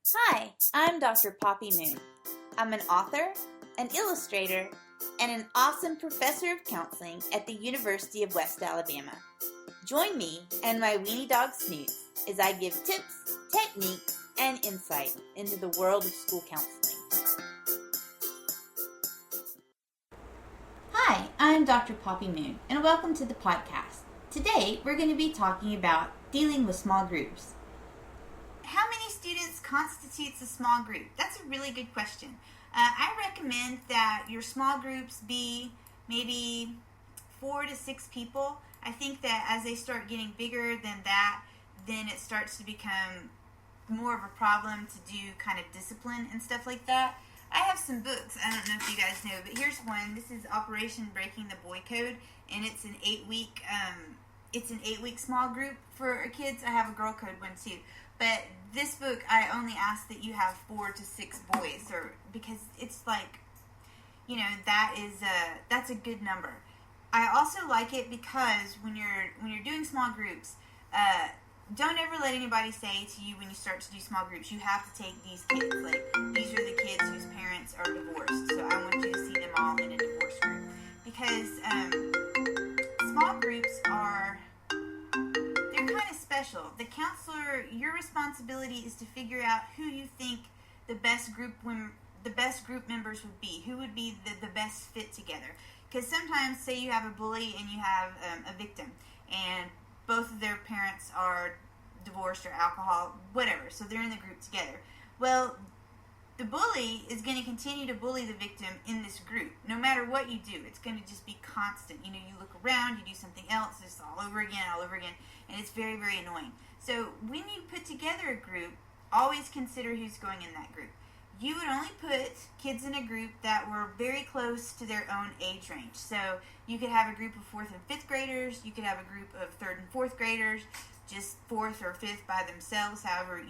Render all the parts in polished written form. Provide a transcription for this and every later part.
Hi, I'm Dr. Poppy Moon. I'm an author, an illustrator, and an awesome professor of counseling at the University of West Alabama. Join me and my weenie dog Snoots as I give tips, techniques, and insight into the world of school counseling. Hi, I'm Dr. Poppy Moon, and welcome to the podcast. Today, we're going to be talking about dealing with small groups. How many students constitutes a small group? That's a really good question. I recommend that your small groups be maybe 4 to 6 people. I think that as they start getting bigger than that, then it starts to become more of a problem to do kind of discipline and stuff like that. I have some books. I don't know if you guys know, but here's one. This is Operation Breaking the Boy Code, and it's an 8-week small group for kids. I have a girl code one too. But this book, I only ask that you have 4 to 6 boys, because it's like, that's a good number. I also like it because when you're doing small groups, don't ever let anybody say to you when you start to do small groups, you have to take these kids. Like, these are the kids whose parents are divorced, so I want you to see them all in a divorce group. Because small groups they're kind of special. The counselor, your responsibility is to figure out who you think the best group members would be, who would be the best fit together. Because sometimes, say you have a bully and you have a victim, and both of their parents are divorced or alcohol, whatever, so they're in the group together. Well, the bully is going to continue to bully the victim in this group. No matter what you do, it's going to just be constant. You look around, you do something else, it's all over again, and it's very, very annoying. So when you put together a group, always consider who's going in that group. You would only put kids in a group that were very close to their own age range. So you could have a group of 4th and 5th graders, you could have a group of 3rd and 4th graders, just 4th or 5th by themselves, however,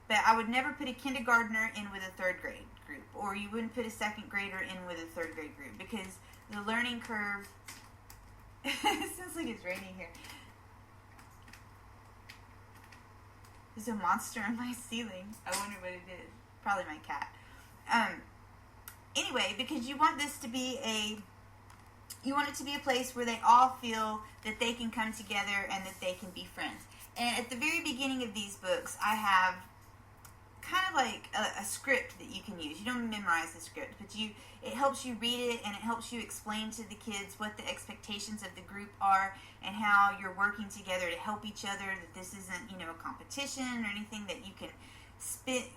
But I would never put a kindergartner in with a 3rd grade group, or you wouldn't put a 2nd grader in with a 3rd grade group, because the learning curve, it sounds like it's raining here. There's a monster on my ceiling. I wonder what it is. Probably my cat. Anyway, because you want it to be a place where they all feel that they can come together and that they can be friends. And at the very beginning of these books, I have kind of like a script that you can use. You don't memorize the script, but it helps you read it, and it helps you explain to the kids what the expectations of the group are and how you're working together to help each other, that this isn't, a competition or anything, that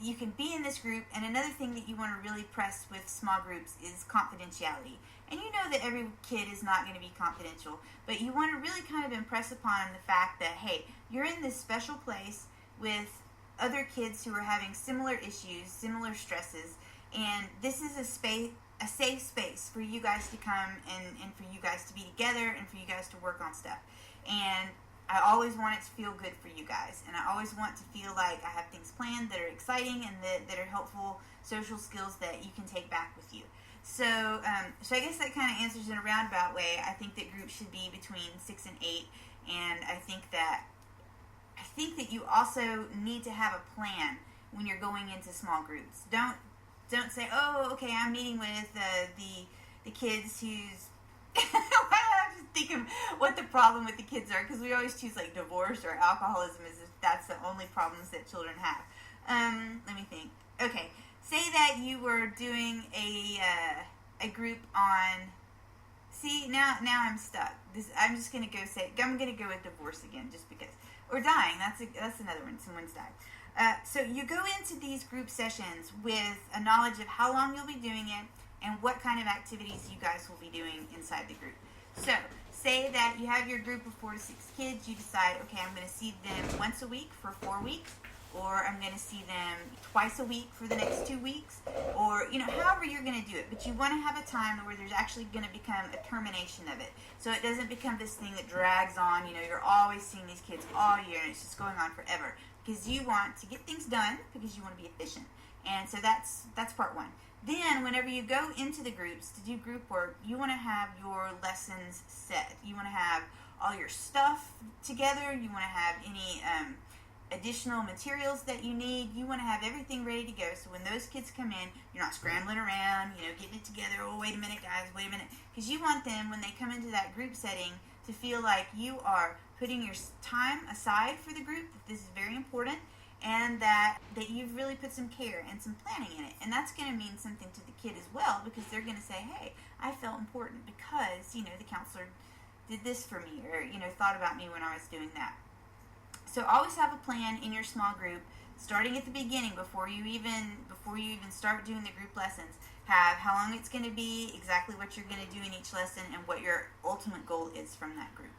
you can be in this group. And another thing that you want to really press with small groups is confidentiality. And you know that every kid is not going to be confidential, but you want to really kind of impress upon the fact that, hey, you're in this special place with other kids who are having similar issues, similar stresses, and this is a safe space for you guys to come and for you guys to be together and for you guys to work on stuff. And I always want it to feel good for you guys, and I always want to feel like I have things planned that are exciting and that are helpful social skills that you can take back with you. So I guess that kind of answers in a roundabout way. I think that groups should be between 6 and 8, and I think that you also need to have a plan when you're going into small groups. Don't say, oh, okay, I'm meeting with the kids who's I'm just thinking what the problem with the kids are, because we always choose like divorce or alcoholism as if that's the only problems that children have. Let me think. Okay, say that you were doing a group on. See, now I'm stuck. I'm just gonna I'm gonna go with divorce again, just because, or dying. That's another one. Someone's died. So you go into these group sessions with a knowledge of how long you'll be doing it and what kind of activities you guys will be doing inside the group. So say that you have your group of 4 to 6 kids. You decide, okay, I'm going to see them once a week for 4 weeks, or I'm going to see them twice a week for the next 2 weeks, or however you're going to do it. But you want to have a time where there's actually going to become a termination of it, so it doesn't become this thing that drags on. You're always seeing these kids all year and it's just going on forever, because you want to get things done, because you want to be efficient. And so that's part 1. Then, whenever you go into the groups to do group work, you want to have your lessons set. You want to have all your stuff together. You want to have additional materials that you need. You want to have everything ready to go, so when those kids come in, you're not scrambling around, getting it together. Oh, wait a minute, guys, wait a minute. Because you want them, when they come into that group setting, to feel like you are putting your time aside for the group, that this is very important, and that you've really put some care and some planning in it. And that's going to mean something to the kid as well, because they're going to say, hey, I felt important because, the counselor did this for me, or, thought about me when I was doing that. So always have a plan in your small group, starting at the beginning, before you even start doing the group lessons. Have how long it's going to be, exactly what you're going to do in each lesson, and what your ultimate goal is from that group.